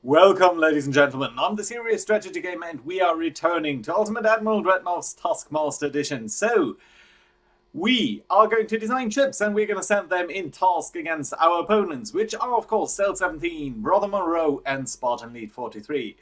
Welcome, ladies and gentlemen. I'm the Serious Strategy Gamer, and we are returning to Ultimate Admiral Dreadnought's Taskmaster Edition. So, we are going to design ships, and we're going to send them in task against our opponents, which are, of course, Stealth 17, Brother Monroe, and Spartan Lead 43.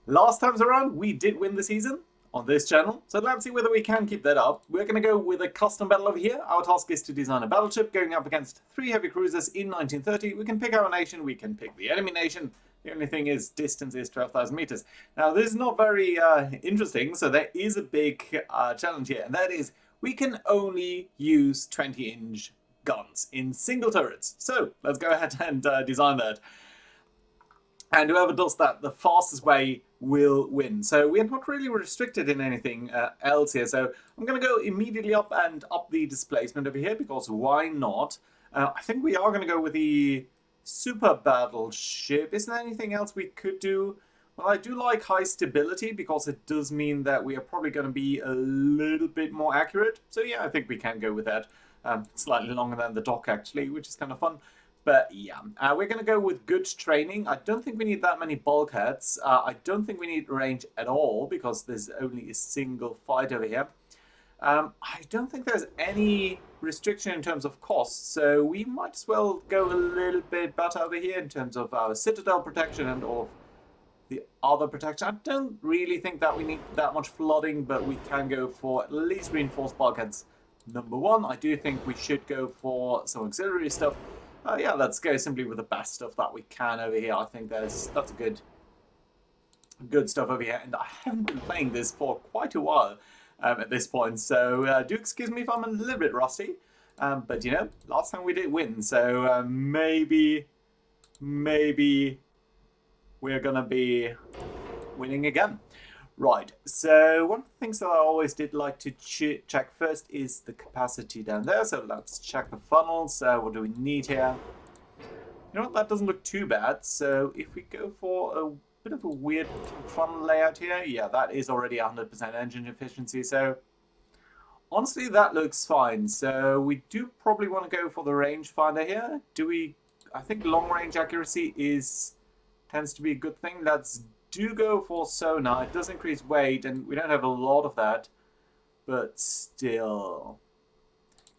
Last times around, we did win the season on this channel, so let's see whether we can keep that up. We're going to go with a custom battle over here. Our task is to design a battleship going up against 3 heavy cruisers in 1930. We can pick our nation, we can pick the enemy nation. The only thing is, distance is 12,000 meters. Now, this is not very interesting, so there is a big challenge here, and that is we can only use 20-inch guns in single turrets. So, let's go ahead and design that. And whoever does that the fastest way will win. So we are not really restricted in anything else here. So I'm going to go immediately up the displacement over here, because why not? I think we are going to go with the super battleship. Is there anything else we could do? Well, I do like high stability, because it does mean that we are probably going to be a little bit more accurate. So yeah, I think we can go with that. Slightly longer than the dock, actually, which is kind of fun. But yeah, we're going to go with good training. I don't think we need that many bulkheads. I don't think we need range at all, because there's only a single fight over here. I don't think there's any restriction in terms of cost, so we might as well go a little bit better over here in terms of our citadel protection and all of the other protection. I don't really think that we need that much flooding, but we can go for at least reinforced bulkheads. Number one, I do think we should go for some auxiliary stuff. Yeah, let's go simply with the best stuff that we can over here. I think that's a good stuff over here, and I haven't been playing this for quite a while at this point, so do excuse me if I'm a little bit rusty. But you know, last time we did win, so maybe we're gonna be winning again. Right, so one of the things that I always did like to check first is the capacity down there. So let's check the funnels. What do we need here? You know what, that doesn't look too bad. So if we go for a bit of a weird funnel layout here, yeah, that is already 100% engine efficiency. So honestly, that looks fine. So we do probably want to go for the rangefinder here. I think long range accuracy tends to be a good thing. Let's do go for sonar. It does increase weight, and we don't have a lot of that, but still.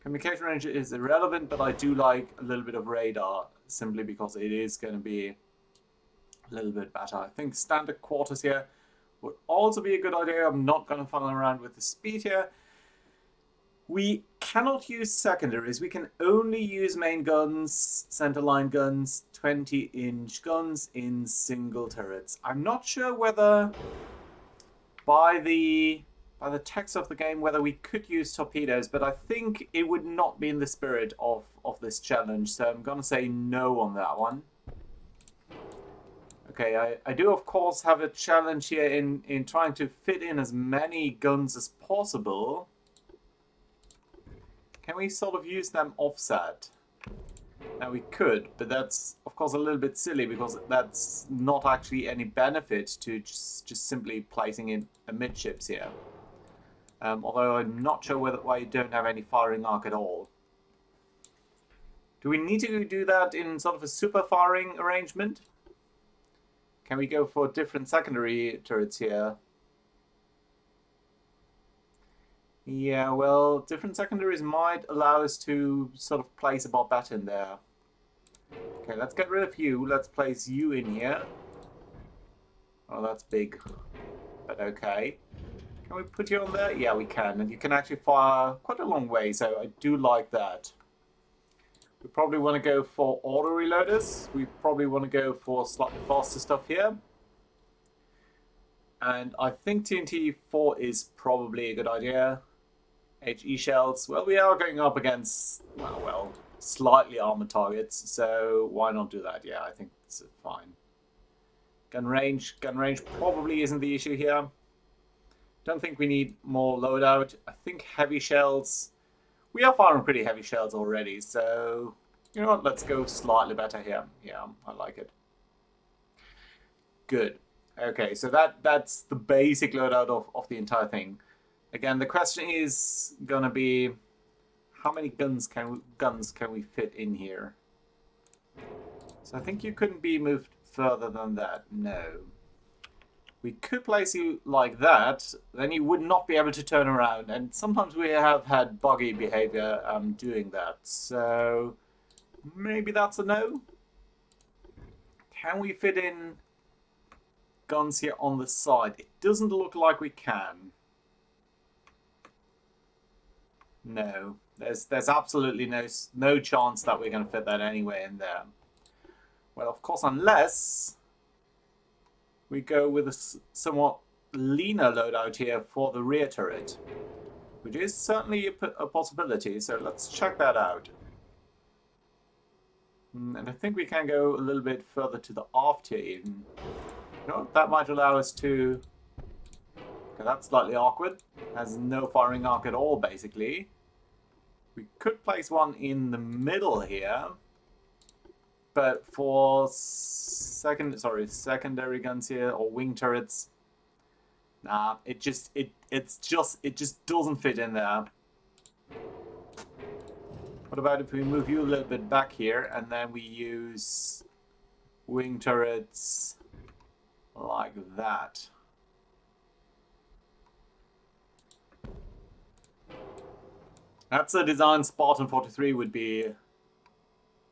Communication range is irrelevant, but I do like a little bit of radar, simply because it is going to be a little bit better. I think standard quarters here would also be a good idea. I'm not going to funnel around with the speed here. We cannot use secondaries. We can only use main guns, centerline guns, 20-inch guns in single turrets. I'm not sure whether by the text of the game whether we could use torpedoes, but I think it would not be in the spirit of this challenge, so I'm going to say no on that one. Okay, I do of course have a challenge here in trying to fit in as many guns as possible. Can we sort of use them offset? Now we could, but that's of course a little bit silly, because that's not actually any benefit to just simply placing in amidships here. Although I'm not sure why you don't have any firing arc at all. Do we need to do that in sort of a super firing arrangement? Can we go for different secondary turrets here? Yeah, well, different secondaries might allow us to sort of place a barbette in there. Okay, let's get rid of you. Let's place you in here. Oh, that's big. But okay. Can we put you on there? Yeah, we can. And you can actually fire quite a long way, so I do like that. We probably want to go for auto reloaders. We probably want to go for slightly faster stuff here. And I think TNT-4 is probably a good idea. HE shells. Well, we are going up against, well, slightly armored targets, so why not do that? Yeah, I think it's fine. Gun range probably isn't the issue here. Don't think we need more loadout. I think heavy shells. We are firing pretty heavy shells already, so you know what? Let's go slightly better here. Yeah, I like it. Good. Okay, so that's the basic loadout of the entire thing. Again, the question is gonna be, how many guns can we fit in here? So I think you couldn't be moved further than that? No. We could place you like that, then you would not be able to turn around, and sometimes we have had buggy behavior doing that, so maybe that's a no. Can we fit in guns here on the side? It doesn't look like we can. No, there's absolutely no chance that we're going to fit that anywhere in there. Well, of course, unless we go with a somewhat leaner loadout here for the rear turret, which is certainly a possibility, so let's check that out. And I think we can go a little bit further to the aft here even. You know, that might allow us to... Okay, that's slightly awkward. Has no firing arc at all, basically. We could place one in the middle here. But for secondary guns here, or wing turrets, nah, it just doesn't fit in there. What about if we move you a little bit back here, and then we use wing turrets like that? That's a design Spartan 43 would be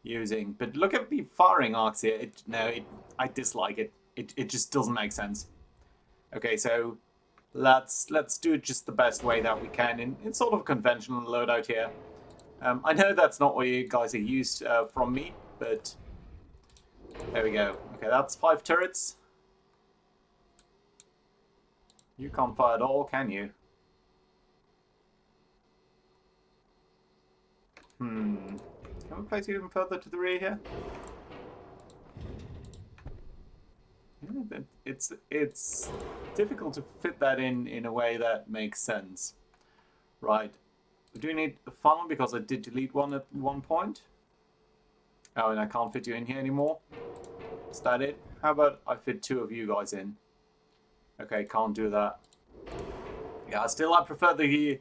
using. But look at the firing arcs here. I dislike it. It just doesn't make sense. Okay, so let's do it just the best way that we can in sort of conventional loadout here. I know that's not what you guys are used from me, but there we go. Okay, that's 5 turrets. You can't fire at all, can you? Can we place you even further to the rear here? Yeah, it's difficult to fit that in a way that makes sense. Right. We do need a funnel because I did delete one at one point. Oh, and I can't fit you in here anymore. Is that it? How about I fit 2 of you guys in? Okay, can't do that. Yeah, still I prefer the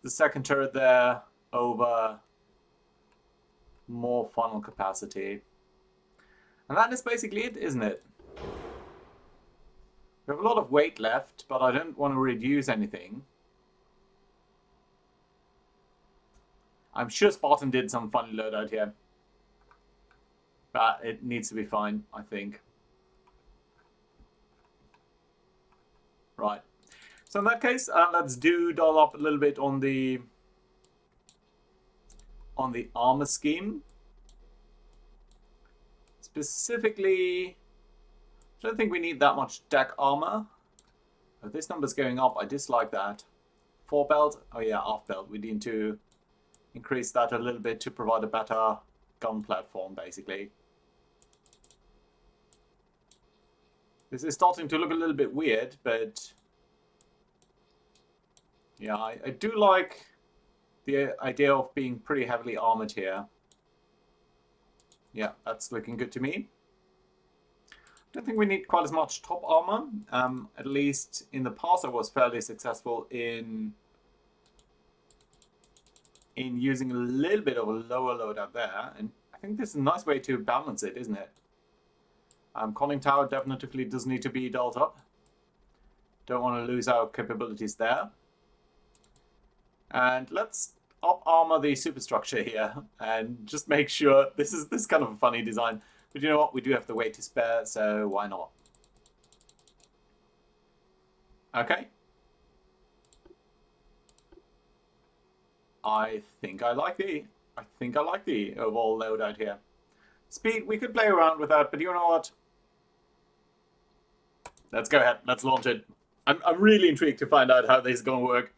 second turret there over more funnel capacity. And that is basically it, isn't it? We have a lot of weight left, but I don't want to reduce anything. I'm sure Spartan did some funny loadout here. But it needs to be fine, I think. Right. So in that case, let's dial up a little bit on the armor scheme. Specifically, I don't think we need that much deck armor. Oh, this number's going up. I dislike that. 4 belt. Oh yeah, half belt. We need to increase that a little bit to provide a better gun platform, basically. This is starting to look a little bit weird, but yeah, I do like the idea of being pretty heavily armored here. Yeah, that's looking good to me. I don't think we need quite as much top armor. At least in the past I was fairly successful in using a little bit of a lower loadout there. And I think this is a nice way to balance it, isn't it? Conning tower definitely does need to be dialed up. Don't want to lose our capabilities there. And let's up armor the superstructure here and just make sure this is kind of a funny design. But you know what? We do have the weight to spare, so why not? Okay. I think I like the overall loadout here. Speed, we could play around with that, but you know what? Let's go ahead. Let's launch it. I'm really intrigued to find out how this is going to work.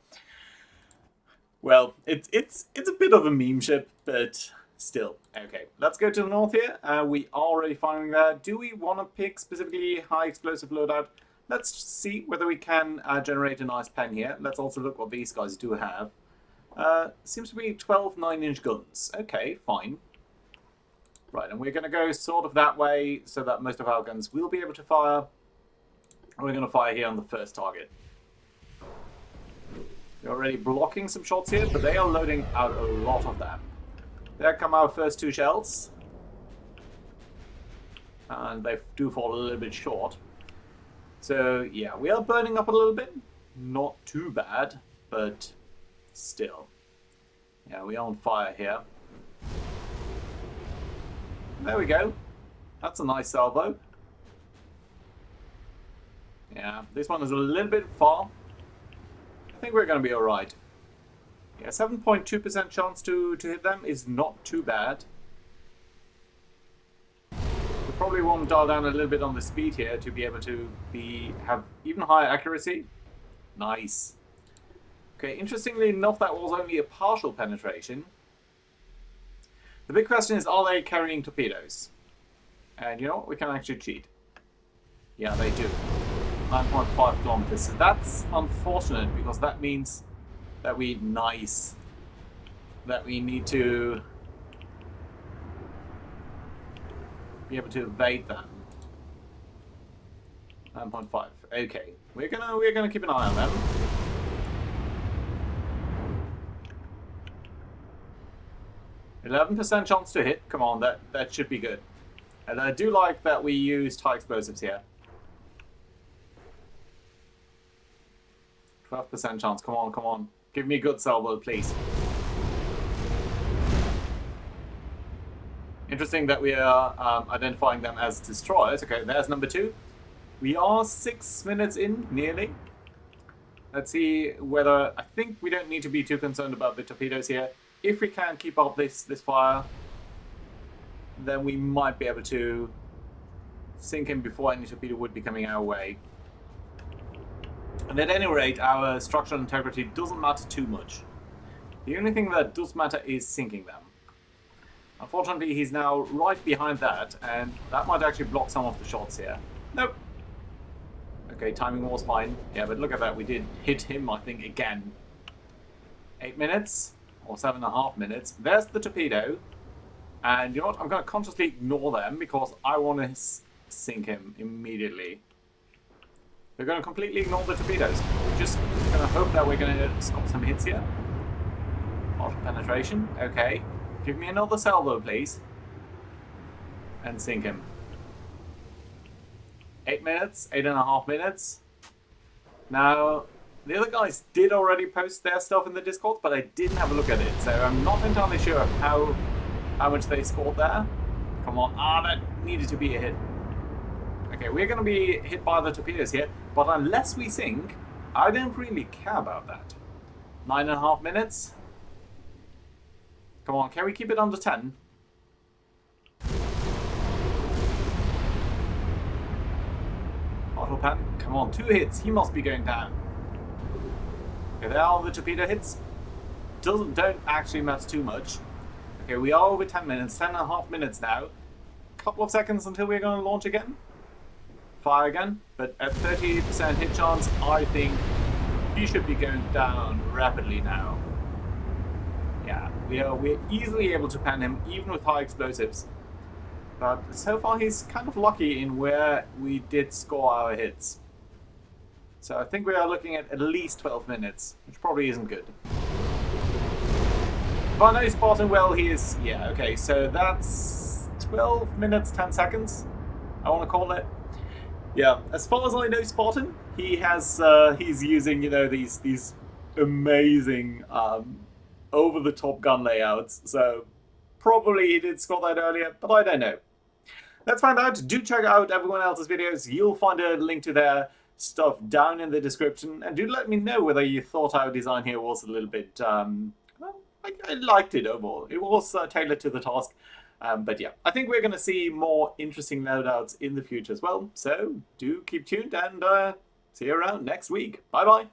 Well, it's a bit of a meme ship, but still. Okay, let's go to the north here. We are already firing there. Do we want to pick specifically high explosive loadout? Let's see whether we can generate a nice pen here. Let's also look what these guys do have. Seems to be 12 9-inch guns. Okay, fine. Right, and we're going to go sort of that way so that most of our guns will be able to fire. We're going to fire here on the first target. We're already blocking some shots here, but they are loading out a lot of them. There come our first 2 shells. and they do fall a little bit short. So yeah, we are burning up a little bit. Not too bad, but still. Yeah, we are on fire here. There we go. That's a nice salvo. Yeah, this one is a little bit far. I think we're going to be alright. Yeah, 7.2% chance to hit them is not too bad. We probably want to dial down a little bit on the speed here to be able to have even higher accuracy. Nice. Okay, interestingly enough, that was only a partial penetration. The big question is, are they carrying torpedoes? And you know what? We can actually cheat. Yeah, they do. 9.5 kilometers. So that's unfortunate because that means that we need to be able to evade them. 9.5. Okay, we're gonna keep an eye on them. %11 chance to hit. Come on, that should be good. And I do like that we used high explosives here. 12% chance. Come on, come on. Give me a good salvo, please. Interesting that we are identifying them as destroyers. Okay, there's number 2. We are 6 minutes in, nearly. Let's see whether... I think we don't need to be too concerned about the torpedoes here. If we can keep up this fire, then we might be able to sink him before any torpedo would be coming our way. And at any rate, our structural integrity doesn't matter too much. The only thing that does matter is sinking them. Unfortunately, he's now right behind that, and that might actually block some of the shots here. Nope. Okay, timing was fine. Yeah, but look at that. We did hit him, I think, again. 8 minutes, or 7.5 minutes. There's the torpedo. And you know what? I'm going to consciously ignore them because I want to sink him immediately. We're going to completely ignore the torpedoes. We're just going to hope that we're going to score some hits here. Partial penetration. Okay. Give me another salvo, please. And sink him. 8 minutes. 8.5 minutes. Now, the other guys did already post their stuff in the Discord, but I didn't have a look at it. So I'm not entirely sure how much they scored there. Come on. Ah, that needed to be a hit. Okay, we're going to be hit by the torpedoes here, but unless we sink, I don't really care about that. 9.5 minutes. Come on, can we keep it under 10? Partial pan. Come on, 2 hits. He must be going down. Okay, there are the torpedo hits. Don't actually matter too much. Okay, we are over 10 minutes. 10.5 minutes now. Couple of seconds until we're going to launch again. Fire again, but at 30% hit chance, I think he should be going down rapidly now. Yeah, we're easily able to pan him, even with high explosives. But so far, he's kind of lucky in where we did score our hits. So I think we are looking at least 12 minutes, which probably isn't good. If I know Spartan well, he is... Yeah, okay, so that's 12 minutes, 10 seconds, I want to call it. Yeah, as far as I know, Spartan, he has he's using, you know, these amazing over-the-top gun layouts. So probably he did score that earlier, but I don't know. Let's find out. Do check out everyone else's videos. You'll find a link to their stuff down in the description, and do let me know whether you thought our design here was a little bit. Well, I liked it overall. It was tailored to the task. But yeah, I think we're going to see more interesting loadouts in the future as well. So do keep tuned and see you around next week. Bye bye.